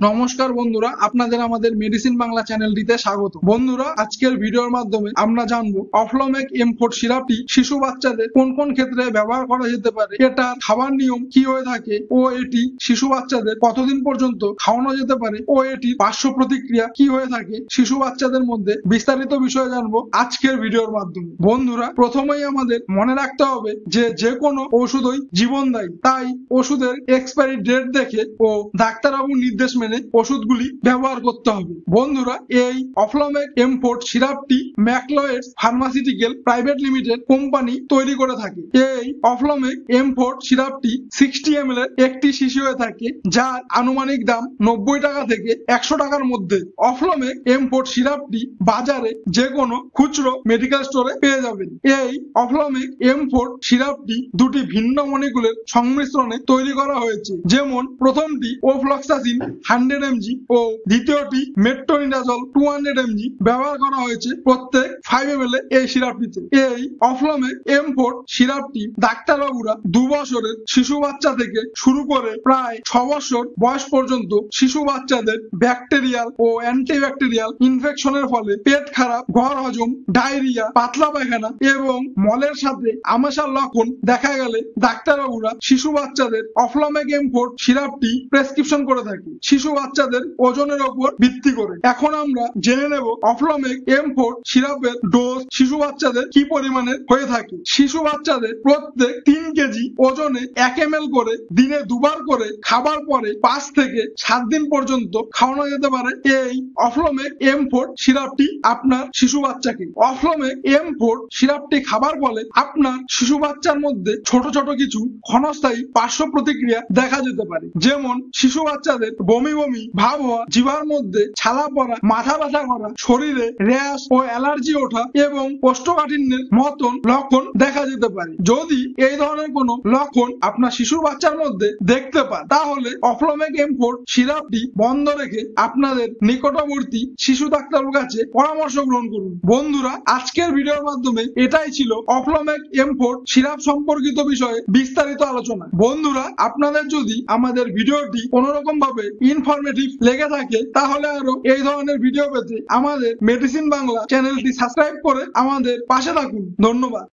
নমস্কার বন্ধুরা, আপনাদের আমাদের মেডিসিন বাংলা চ্যানেলটিতে স্বাগত। বন্ধুরা, আজকের ভিডিওর মাধ্যমে আমরা জানবো অফ্লমেক M4 সিরাপটি শিশু বাচ্চাদের কোন কোন ক্ষেত্রে ব্যবহার করা যেতে পারে, এটা খাবার নিয়ম কি হয়ে থাকে ও এটি শিশু বাচ্চাদের কতদিন পর্যন্ত খাওয়ানো যেতে পারে ও এটির পার্শ্ব প্রতিক্রিয়া কি হয়ে থাকে শিশু বাচ্চাদের মধ্যে, বিস্তারিত বিষয়ে জানবো আজকের ভিডিওর মাধ্যমে। বন্ধুরা, প্রথমেই আমাদের মনে রাখতে হবে যে কোনো ওষুধই জীবনদায়ী, তাই ওষুধের এক্সপায়ারি ডেট দেখে ও ডাক্তারবাবুর নির্দেশ মেনে ওষুধগুলি ব্যবহার করতে হবে। বন্ধুরা, এই অফ্লমেক M4 সিরাপটি Macleods pharmaceutical private limited company তৈরি করে থাকে। এই অফ্লমেক M4 সিরাপটি 60 ml এর একটি শিশি হয়ে থাকে, যার আনুমানিক দাম 90 টাকা থেকে 100 টাকার মধ্যে। অফ্লমেক M4 সিরাপটি বাজারে যে কোনো খুচরো মেডিকেল স্টোরে পেয়ে যাবেন। এই অফ্লমেক M4 সিরাপটি দুটি ভিন্ন মলিকুলের সংমিশ্রণে তৈরি করা হয়েছে, যেমন প্রথমটি ওফ্লক্সাসিন 100 mg ও দ্বিতীয়টি মেট্রোনিডাজল 200 mg ব্যবহার করা হয়েছে প্রত্যেক 5 ml এই সিরাপটিতে। এই অফ্লমেক M4 সিরাপটি ডাক্তারবাবুরা 2 বছরের শিশু বাচ্চা থেকে শুরু করে প্রায় 6 বছর বয়স পর্যন্ত শিশু বাচ্চাদের ব্যাকটেরিয়াল ও অ্যান্টিব্যাকটেরিয়াল ইনফেকশনের ফলে পেট খারাপ, ঘর হজম, ডায়রিয়া, পাতলা পায়খানা এবং মলের সাথে আমাশার লক্ষণ দেখা গেলে ডাক্তারবাবুরা শিশু বাচ্চাদের অফ্লমেক M4 সিরাপটি প্রেসক্রিপশন করে থাকে শিশু বাচ্চাদের ওজনের উপর ভিত্তি করে। এখন আমরা জেনে নেব অফ্লমেক M4 সিরাপের ডোজ শিশু বাচ্চাদের কি পরিমাণের হয়ে থাকে। শিশু বাচ্চাদের প্রত্যেক 3 কেজি ওজনে 1 ml করে দিনে 2 বার করে খাবার পরে 5 থেকে 7 দিন পর্যন্ত খাওয়ানো যেতে পারে এই অফ্লমেক M4 সিরাপটি আপনার শিশু বাচ্চাকে। অফ্লমেক M4 সিরাপটি খাবার ফলে আপনার শিশু বাচ্চার মধ্যে ছোট ছোট কিছু ক্ষণস্থায়ী পার্শ্ব প্রতিক্রিয়া দেখা যেতে পারে, যেমন শিশু বাচ্চাদের বমি বমি ভাব হওয়া, জিভার মধ্যে ছালা পড়া, মাথা ব্যথা করা, শরীরে র্যাশ ও অ্যালার্জি ওঠা এবং কোষ্ঠকাঠিন্যের মতন লক্ষণ দেখা যেতে পারে। যদি এই ধরনের কোনো লক্ষণ আপনার শিশুর বাচ্চার মধ্যে দেখতে পান, তাহলে অফ্লমেক M4 সিরাপটি বন্ধ রেখে আপনাদের নিকটবর্তী শিশু ডাক্তারের কাছে পরামর্শ গ্রহণ করুন। বন্ধুরা, আজকের ভিডিওর মাধ্যমে এটাই ছিল অফ্লমেক M4 সিরাপ সম্পর্কিত বিষয়ে বিস্তারিত আলোচনা। বন্ধুরা, আপনাদের যদি আমাদের ভিডিওটি কোনোরকম ভাবে ইনফরমেটিভ লেগে থাকে, তাহলে আরো এই ধরনের ভিডিও পেতে আমাদের মেডিসিন বাংলা চ্যানেলটি সাবস্ক্রাইব করে আমাদের পাশে থাকুন। ধন্যবাদ।